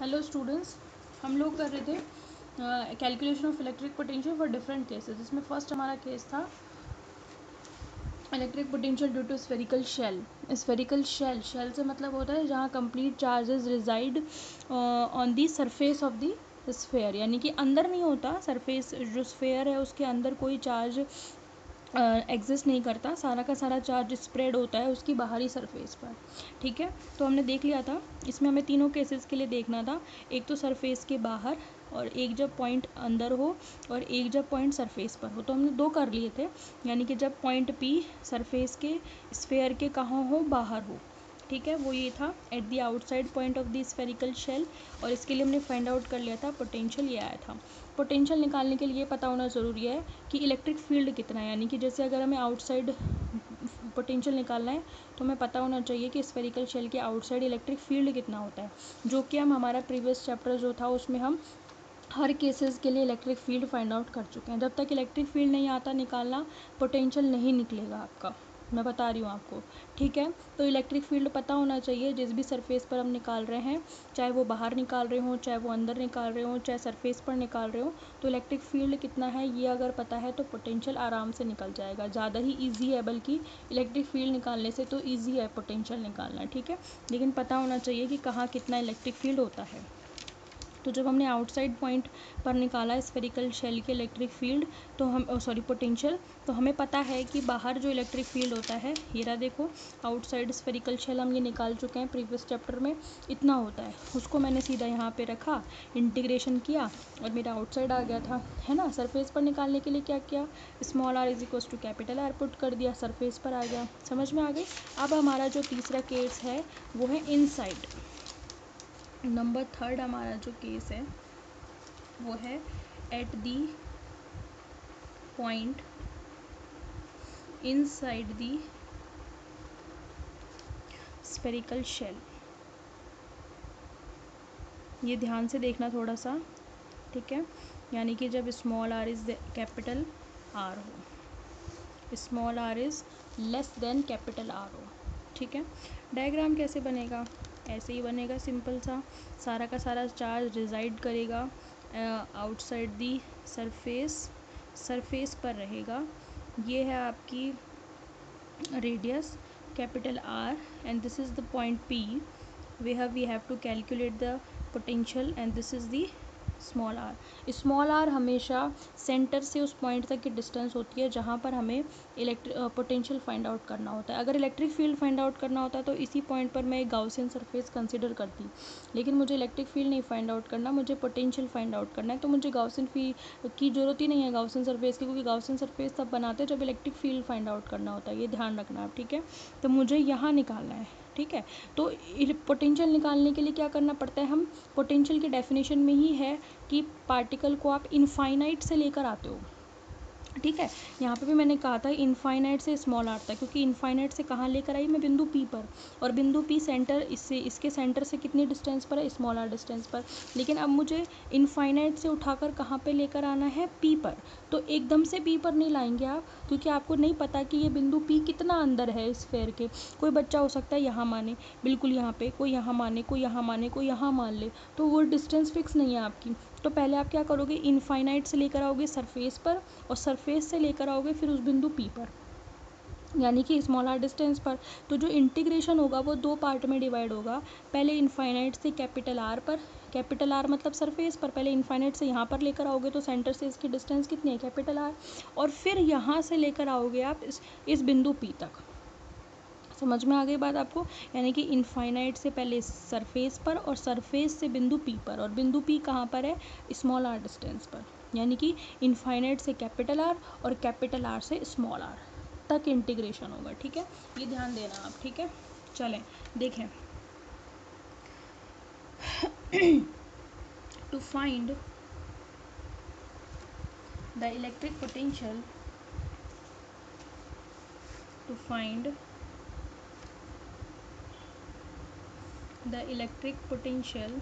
Hello students, हम लोग कर रहे थे calculation of electric potential for different cases. इसमें फर्स्ट हमारा केस था electric potential due to spherical shell. Spherical shell से मतलब होता है जहाँ complete charges reside on the surface of the sphere, यानी कि अंदर नहीं होता, सरफेस जो स्फेयर है उसके अंदर कोई चार्ज एग्जिस्ट नहीं करता, सारा का सारा चार्ज स्प्रेड होता है उसकी बाहरी सरफेस पर। ठीक है, तो हमने देख लिया था। इसमें हमें तीनों केसेस के लिए देखना था, एक तो सरफेस के बाहर, और एक जब पॉइंट अंदर हो, और एक जब पॉइंट सरफेस पर हो। तो हमने दो कर लिए थे, यानी कि जब पॉइंट पी सरफेस के स्फेयर के कहाँ हो, बाहर हो। ठीक है, वो ये था at the outside point of the spherical shell, और इसके लिए हमने फाइंड आउट कर लिया था पोटेंशियल, ये आया था। पोटेंशियल निकालने के लिए पता होना ज़रूरी है कि इलेक्ट्रिक फील्ड कितना है, यानी कि जैसे अगर हमें आउटसाइड पोटेंशियल निकालना है तो हमें पता होना चाहिए कि स्फेरिकल शेल के आउटसाइड इलेक्ट्रिक फील्ड कितना होता है, जो कि हम हमारा प्रीवियस चैप्टर जो था उसमें हम हर केसेस के लिए इलेक्ट्रिक फील्ड फाइंड आउट कर चुके हैं। जब तक इलेक्ट्रिक फील्ड नहीं आता निकालना, पोटेंशियल नहीं निकलेगा आपका, मैं बता रही हूँ आपको। ठीक है, तो इलेक्ट्रिक फील्ड पता होना चाहिए जिस भी सरफेस पर हम निकाल रहे हैं, चाहे वो बाहर निकाल रहे हों, चाहे वो अंदर निकाल रहे हों, चाहे सरफेस पर निकाल रहे हों। तो इलेक्ट्रिक फील्ड कितना है ये अगर पता है तो पोटेंशियल आराम से निकल जाएगा, ज़्यादा ही ईजी है, बल्कि इलेक्ट्रिक फील्ड निकालने से तो ईजी है पोटेंशियल निकालना। ठीक है, लेकिन पता होना चाहिए कि कहाँ कितना इलेक्ट्रिक फील्ड होता है। तो जब हमने आउटसाइड पॉइंट पर निकाला स्फेरिकल शेल के इलेक्ट्रिक फील्ड, तो हम पोटेंशियल, तो हमें पता है कि बाहर जो इलेक्ट्रिक फील्ड होता है, ये रहा देखो, आउटसाइड स्फेरिकल शेल हम ये निकाल चुके हैं प्रीवियस चैप्टर में, इतना होता है। उसको मैंने सीधा यहाँ पे रखा, इंटीग्रेशन किया और मेरा आउटसाइड आ गया था, है ना। सरफेस पर निकालने के लिए क्या किया, small R is equals to capital R put कर दिया, सरफेस पर आ गया। समझ में आ गई। अब हमारा जो तीसरा केस है वो है इनसाइड। नंबर थर्ड हमारा जो केस है वो है at the point inside the spherical shell. ये ध्यान से देखना थोड़ा सा, ठीक है। यानी कि जब small R is capital R हो, small R is less than capital R हो। ठीक है, डायग्राम कैसे बनेगा, ऐसे ही बनेगा, सिंपल सा। सारा का सारा चार्ज रिजाइड करेगा आउटसाइड दी सरफेस पर रहेगा। ये है आपकी radius capital R, and this is the point P where we have to calculate the potential, and this is the small R. Small R हमेशा सेंटर से उस पॉइंट तक की डिस्टेंस होती है जहाँ पर हमें पोटेंशियल फाइंड आउट करना होता है। अगर इलेक्ट्रिक फील्ड फाइंड आउट करना होता तो इसी पॉइंट पर मैं एक गाउसियन सरफेस कंसिडर करती, लेकिन मुझे इलेक्ट्रिक फील्ड नहीं फाइंड आउट करना, मुझे पोटेंशियल फाइंड आउट करना है। तो मुझे गाउसियन की ज़रूरत ही नहीं है गाउसियन सरफेस की, क्योंकि गाउसियन सरफेस तब बनाते हैं जब इलेक्ट्रिक फील्ड फाइंड आउट करना होता है, ये ध्यान रखना आप। ठीक है, तो मुझे यहाँ निकालना है। ठीक है, तो पोटेंशियल निकालने के लिए क्या करना पड़ता है, हम पोटेंशियल की डेफिनेशन में ही है कि पार्टिकल को आप इनफाइनाइट से लेकर आते हो। ठीक है, यहाँ पे भी मैंने कहा था इनफाइनाइट से स्मॉल आर तक, क्योंकि इनफाइनाइट से कहाँ लेकर आई मैं, बिंदु पी पर, और बिंदु पी सेंटर इसके सेंटर से कितनी डिस्टेंस पर है, स्मॉल आर डिस्टेंस पर। लेकिन अब मुझे इनफाइनाइट से उठाकर कहाँ पे लेकर आना है, पी पर। तो एकदम से पी पर नहीं लाएंगे आप, क्योंकि आपको नहीं पता कि ये बिंदु पी कितना अंदर है स्फेयर के। कोई बच्चा हो सकता है यहाँ माने, बिल्कुल यहाँ पे, कोई यहाँ माने, कोई यहाँ माने, कोई यहाँ मान ले, तो वो डिस्टेंस फिक्स नहीं है आपकी। तो पहले आप क्या करोगे, इनफाइनाइट से लेकर आओगे सरफेस पर, और सरफेस से लेकर आओगे फिर उस बिंदु पी पर, यानी कि स्मॉल आर डिस्टेंस पर। तो जो इंटीग्रेशन होगा वो दो पार्ट में डिवाइड होगा। पहले इनफाइनाइट से कैपिटल आर पर, कैपिटल आर मतलब सरफेस पर, पहले इनफाइनाइट से यहाँ पर लेकर आओगे तो सेंटर से इसकी डिस्टेंस कितनी है, कैपिटल आर, और फिर यहाँ से लेकर आओगे आप इस बिंदु पी तक। समझ में आ गई बात आपको, यानी कि इनफाइनाइट से पहले सरफेस पर, और सरफेस से बिंदु पी पर, और बिंदु पी कहाँ पर है, स्मॉल आर डिस्टेंस पर। यानी कि इनफाइनाइट से कैपिटल आर और कैपिटल आर से स्मॉल आर तक इंटीग्रेशन होगा। ठीक है, ये ध्यान देना आप। ठीक है, चलें देखें। To find the electric potential, to find the electric potential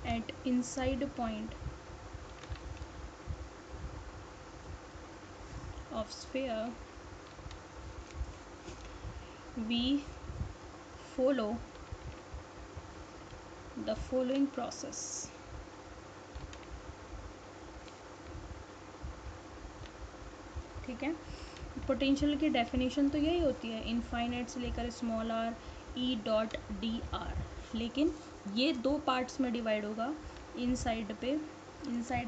at inside point of sphere, we follow the following process. ठीक है, पोटेंशियल की डेफिनेशन तो यही होती है, इनफाइनाइट से लेकर small R E dot D R, लेकिन ये दो पार्ट्स में डिवाइड होगा। इनसाइड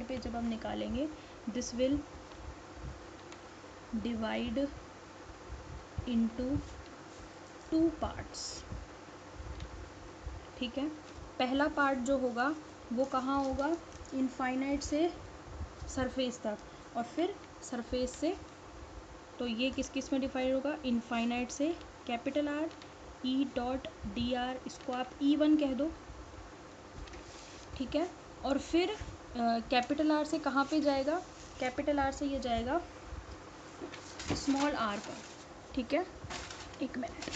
पे जब हम निकालेंगे, this will divide into two parts. ठीक है, पहला पार्ट जो होगा वो कहाँ होगा, इनफाइनाइट से सरफेस तक, और फिर सरफेस से, तो ये किस किस में डिवाइड होगा, इनफाइनाइट से capital R E dot D R, इसको आप E1 कह दो। ठीक है, और फिर कैपिटल आर से कहाँ पे जाएगा, कैपिटल आर से ये जाएगा स्मॉल आर पर। ठीक है, एक मिनट,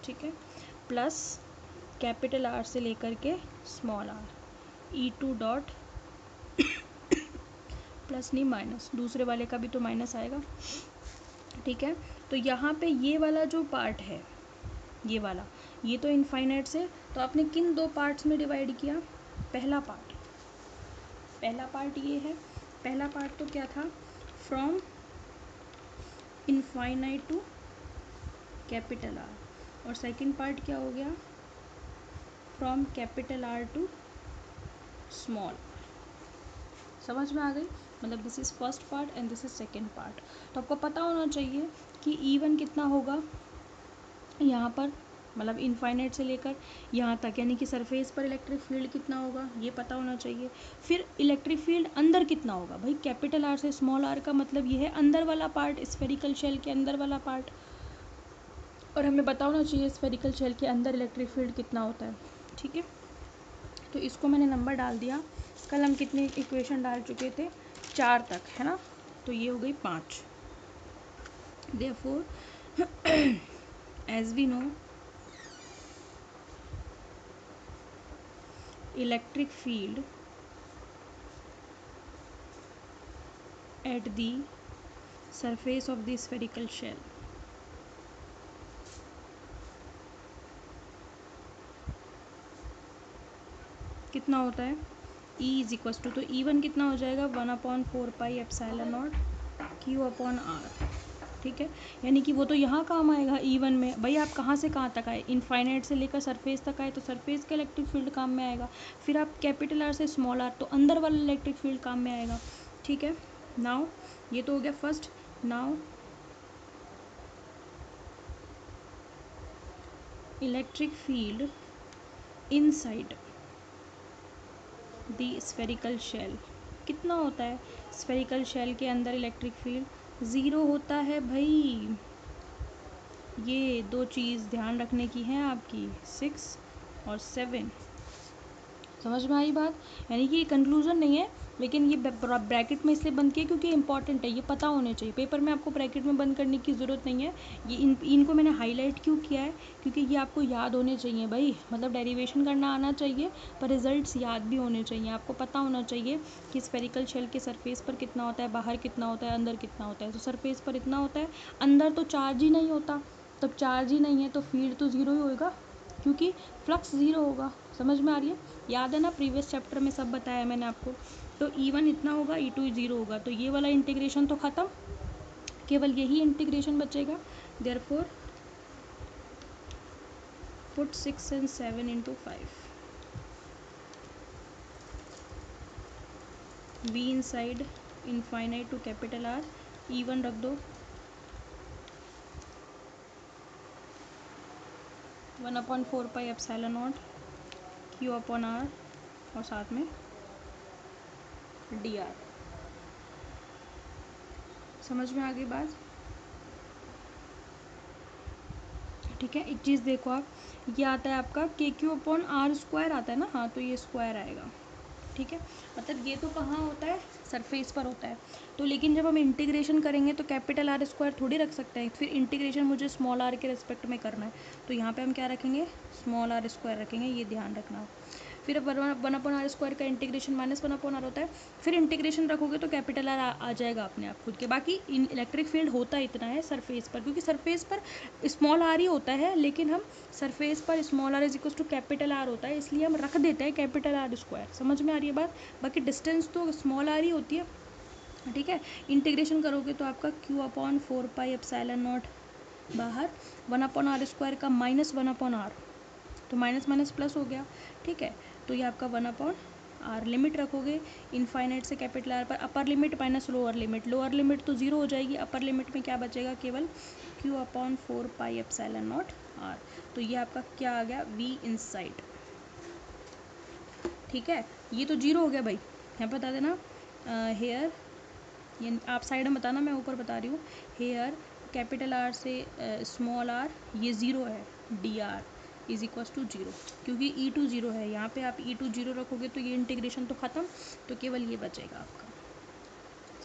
ठीक है, प्लस कैपिटल आर से लेकर के small R E2 dot, plus नहीं माइनस, दूसरे वाले का भी तो माइनस आएगा। ठीक है, तो यहाँ पे ये वाला जो पार्ट है, ये वाला, ये तो इनफाइनाइट से, तो आपने किन दो पार्ट्स में डिवाइड किया, पहला पार्ट ये है, पहला पार्ट तो क्या था, from infinite to capital R, और सेकंड पार्ट क्या हो गया, from capital R to small. समझ में आ गई, मतलब this is first part and this is second part. तो आपको पता होना चाहिए कि E1 कितना होगा यहाँ पर, मतलब इनफाइनाइट से लेकर यहाँ तक, यानी कि सरफेस पर इलेक्ट्रिक फील्ड कितना होगा ये पता होना चाहिए। फिर इलेक्ट्रिक फील्ड अंदर कितना होगा, भाई कैपिटल आर से स्मॉल आर का मतलब ये है अंदर वाला पार्ट, स्फेरिकल शेल के अंदर वाला पार्ट, और हमें पता होना चाहिए स्फेरिकल शेल के अंदर इलेक्ट्रिक फील्ड कितना होता है। ठीक है, तो इसको मैंने नंबर डाल दिया। कल हम कितने इक्वेशन डाल चुके थे, 4 तक, है ना, तो ये हो गई 5। Therefore as we know, electric field at the surface of the spherical shell कितना होता है, E इज इक्वस टू, तो E1 कितना हो जाएगा, 1/4 pi epsilon naught Q upon R। ठीक है, यानी कि वो तो यहाँ काम आएगा E1 में, भाई आप कहाँ से कहाँ तक आए, इनफाइनाइट से लेकर सरफेस तक आए तो सरफेस का इलेक्ट्रिक फील्ड काम में आएगा, फिर आप कैपिटल आर से स्मॉल आर, तो अंदर वाला इलेक्ट्रिक फील्ड काम में आएगा। ठीक है, नाउ ये तो हो गया first. Now electric field inside the spherical shell कितना होता है, स्फेरिकल शेल के अंदर इलेक्ट्रिक फील्ड 0 होता है भाई। ये दो चीज़ ध्यान रखने की हैं आपकी, 6 और 7। समझ में आई बात, यानी कि ये कंक्लूजन नहीं है, लेकिन ये ब्रैकेट में इसलिए बंद किया क्योंकि इंपॉर्टेंट है, ये पता होने चाहिए, पेपर में आपको ब्रैकेट में बंद करने की ज़रूरत नहीं है। ये इनको मैंने हाईलाइट क्यों किया है, क्योंकि ये आपको याद होने चाहिए भाई, मतलब डेरिवेशन करना आना चाहिए पर रिजल्ट्स याद भी होने चाहिए। आपको पता होना चाहिए कि स्फेरिकल शेल के सरफेस पर कितना होता है, बाहर कितना होता है, अंदर कितना होता है। तो सरफेस पर इतना होता है, अंदर तो चार्ज ही नहीं होता, तब चार्ज ही नहीं है तो फील्ड तो ज़ीरो ही होएगा, क्योंकि फ्लक्स ज़ीरो होगा। समझ में आ रही है, याद है ना, प्रीवियस चैप्टर में सब बताया मैंने आपको। तो E1 इतना होगा, E2 ज़ीरो होगा, तो ये वाला इंटीग्रेशन तो ख़त्म, केवल यही इंटीग्रेशन बचेगा। Therefore put 6 and 7 into 5, V inside infinite to capital R, E1 रख दो 1/4 pi epsilon naught Q upon R, और साथ में dr। समझ में आ गई बात, ठीक है। एक चीज़ देखो आप, ये आता है आपका KQ अपॉन R स्क्वायर आता है ना, हाँ तो ये स्क्वायर आएगा। ठीक है, मतलब ये तो कहाँ होता है, सरफेस पर होता है। तो लेकिन जब हम इंटीग्रेशन करेंगे तो कैपिटल आर स्क्वायर थोड़ी रख सकते हैं, फिर इंटीग्रेशन मुझे स्मॉल आर के रिस्पेक्ट में करना है, तो यहाँ पे हम क्या रखेंगे, स्मॉल आर स्क्वायर रखेंगे, ये ध्यान रखना। फिर 1/r² का इंटीग्रेशन -1/r होता है, फिर इंटीग्रेशन रखोगे तो कैपिटल आर आ जाएगा अपने आप खुद के। बाकी इलेक्ट्रिक फील्ड होता इतना है सरफेस पर, क्योंकि सरफेस पर स्मॉल आर ही होता है, लेकिन हम सरफेस पर small R is equal to capital R होता है, इसलिए हम रख देते हैं कैपिटल R²। समझ में आ रही है बात? बाकी डिस्टेंस तो स्मॉल आर ही होती है, ठीक है। इंटीग्रेशन करोगे तो आपका Q/4πε0 बाहर, 1/r² का -1/r, तो माइनस माइनस प्लस हो गया, ठीक है। तो ये आपका 1/r, लिमिट रखोगे इनफाइनाइट से कैपिटल आर पर, upper limit minus lower limit, lower limit तो जीरो हो जाएगी, अपर लिमिट में क्या बचेगा, केवल Q/4πε0 r। तो ये आपका क्या आ गया, V इनसाइड, ठीक है। ये तो जीरो हो गया भाई, यहाँ बता देना हेयर, ये आप साइड में बताना, मैं ऊपर बता रही हूँ। हेयर कैपिटल आर से स्मॉल आर, ये ज़ीरो है, dr is equals to zero, क्योंकि E2 जीरो है। यहाँ पे आप E2 जीरो रखोगे तो ये इंटीग्रेशन तो ख़त्म, तो केवल ये बचेगा आपका।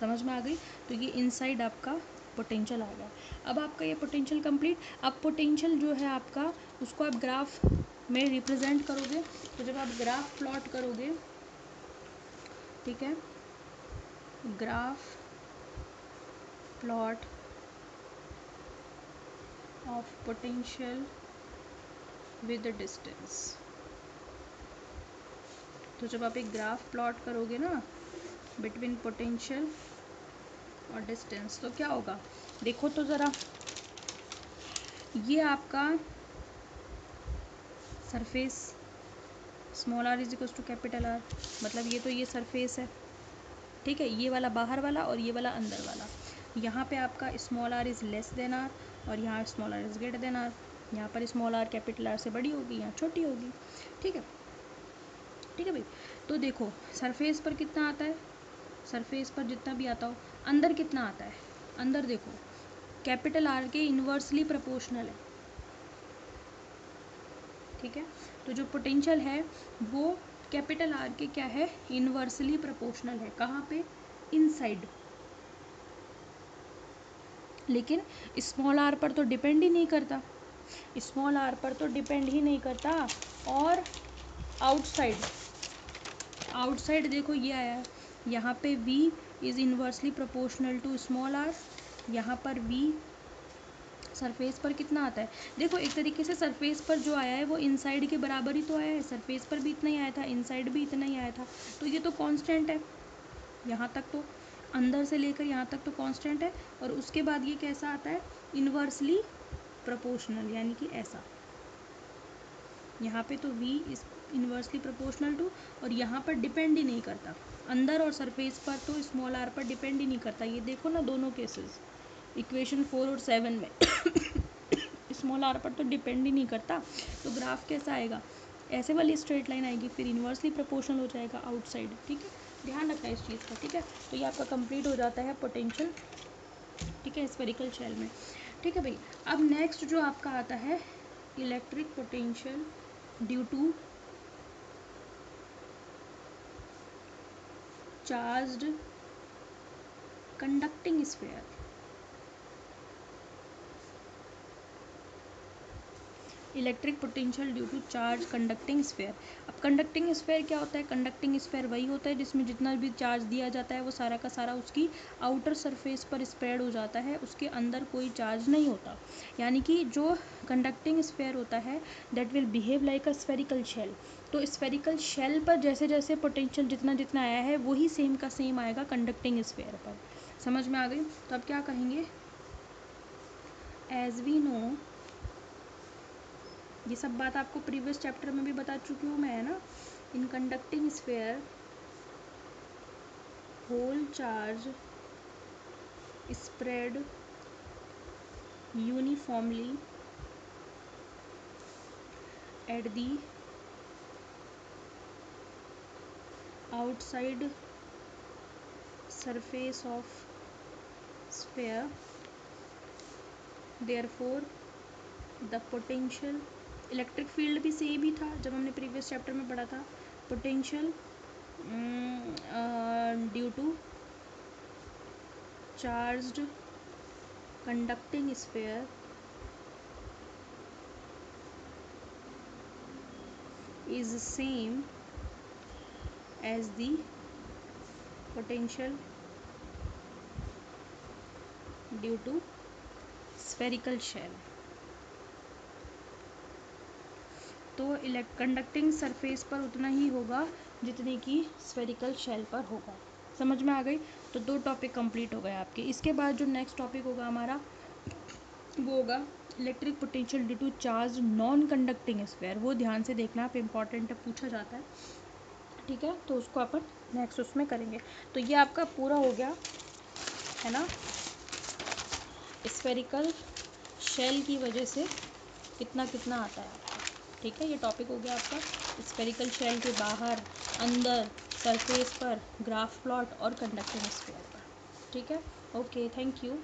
समझ में आ गई? तो ये इनसाइड आपका पोटेंशियल आ गया। अब आपका ये पोटेंशियल कंप्लीट। अब पोटेंशियल जो है आपका, उसको आप ग्राफ में रिप्रेजेंट करोगे। तो जब आप ग्राफ प्लॉट करोगे, ठीक है, graph plot of potential with distance, तो जब आप एक ग्राफ प्लॉट करोगे ना बिटवीन पोटेंशियल और डिस्टेंस, तो क्या होगा, देखो तो ज़रा, ये आपका surface small R is equal to capital R, मतलब ये तो ये सरफेस है, ठीक है, ये वाला बाहर वाला और ये वाला अंदर वाला। यहाँ पे आपका small R is less than R और यहाँ small R is greater than R. यहाँ पर स्मॉल आर कैपिटल आर से बड़ी होगी, यहाँ छोटी होगी, ठीक है, ठीक है भाई। तो देखो सरफेस पर कितना आता है, सरफेस पर जितना भी आता हो, अंदर कितना आता है, अंदर देखो कैपिटल आर के इन्वर्सली प्रोपोर्शनल है, ठीक है। तो जो पोटेंशियल है वो कैपिटल आर के क्या है, इन्वर्सली प्रोपोर्शनल है। कहाँ पे, इनसाइड, लेकिन स्मॉल आर पर तो डिपेंड ही नहीं करता, स्मॉल आर पर तो डिपेंड ही नहीं करता। और आउटसाइड, आउटसाइड देखो ये आया है, यहाँ पे V is inversely proportional to small R, यहाँ पर V सरफेस पर कितना आता है, देखो एक तरीके से सरफेस पर जो आया है वो इनसाइड के बराबर ही तो आया है, सरफेस पर भी इतना ही आया था, इनसाइड भी इतना ही आया था, तो ये तो कांस्टेंट है। यहाँ तक तो अंदर से लेकर यहाँ तक तो कांस्टेंट है, और उसके बाद ये कैसा आता है, इन्वर्सली प्रोपोर्शनल, यानी कि ऐसा, यहाँ पे तो V is inversely proportional to, और यहाँ पर डिपेंड ही नहीं करता, अंदर और सरफेस पर तो स्मॉल आर पर डिपेंड ही नहीं करता। ये देखो ना दोनों केसेस, इक्वेशन 4 और 7 में स्मॉल आर पर तो डिपेंड ही नहीं करता, तो ग्राफ कैसा आएगा, ऐसे वाली स्ट्रेट लाइन आएगी, फिर इन्वर्सली प्रोपोर्शनल हो जाएगा आउटसाइड, ठीक है, ध्यान रखना इस चीज़ का, ठीक है। तो ये आपका कंप्लीट हो जाता है पोटेंशियल, ठीक है, स्फेरिकल शेल में, ठीक है भाई। अब नेक्स्ट जो आपका आता है electric potential due to charged conducting sphere. Electric potential due to charge conducting sphere. अब कंडक्टिंग स्फीयर क्या होता है, कंडक्टिंग स्फीयर वही होता है जिसमें जितना भी चार्ज दिया जाता है वो सारा का सारा उसकी आउटर सरफेस पर स्प्रेड हो जाता है, उसके अंदर कोई चार्ज नहीं होता। यानी कि जो कंडक्टिंग स्फीयर होता है that will behave like a spherical shell. तो स्फेरिकल शेल पर जैसे जैसे पोटेंशियल जितना जितना आया है वही सेम का सेम आएगा कंडक्टिंग स्फीयर पर। समझ में आ गई? तो अब क्या कहेंगे, एज वी नो, ये सब बात आपको प्रीवियस चैप्टर में भी बता चुकी हूँ मैं, है ना। In conducting sphere whole charge spread uniformly at the outside surface of sphere, therefore the potential, electric field भी सेम ही था जब हमने प्रीवियस चैप्टर में पढ़ा था, potential due to charged conducting sphere is same as the potential due to spherical shell. तो conducting surface पर उतना ही होगा जितने की स्फेरिकल शेल पर होगा। समझ में आ गई? तो 2 टॉपिक कंप्लीट हो गए आपके। इसके बाद जो नेक्स्ट टॉपिक होगा हमारा वो होगा electric potential due to charge non conducting sphere. वो ध्यान से देखना, आप इम्पॉर्टेंट है, पूछा जाता है, ठीक है। तो उसको अपन नेक्स्ट उसमें करेंगे। तो ये आपका पूरा हो गया है ना, स्फेरिकल शेल की वजह से कितना कितना आता है आपका, ठीक है। ये टॉपिक हो गया आपका स्फेरिकल शेल के बाहर, अंदर, सरफेस पर, ग्राफ प्लॉट और कंडक्टिंग स्फीयर पर, ठीक है। Okay, thank you.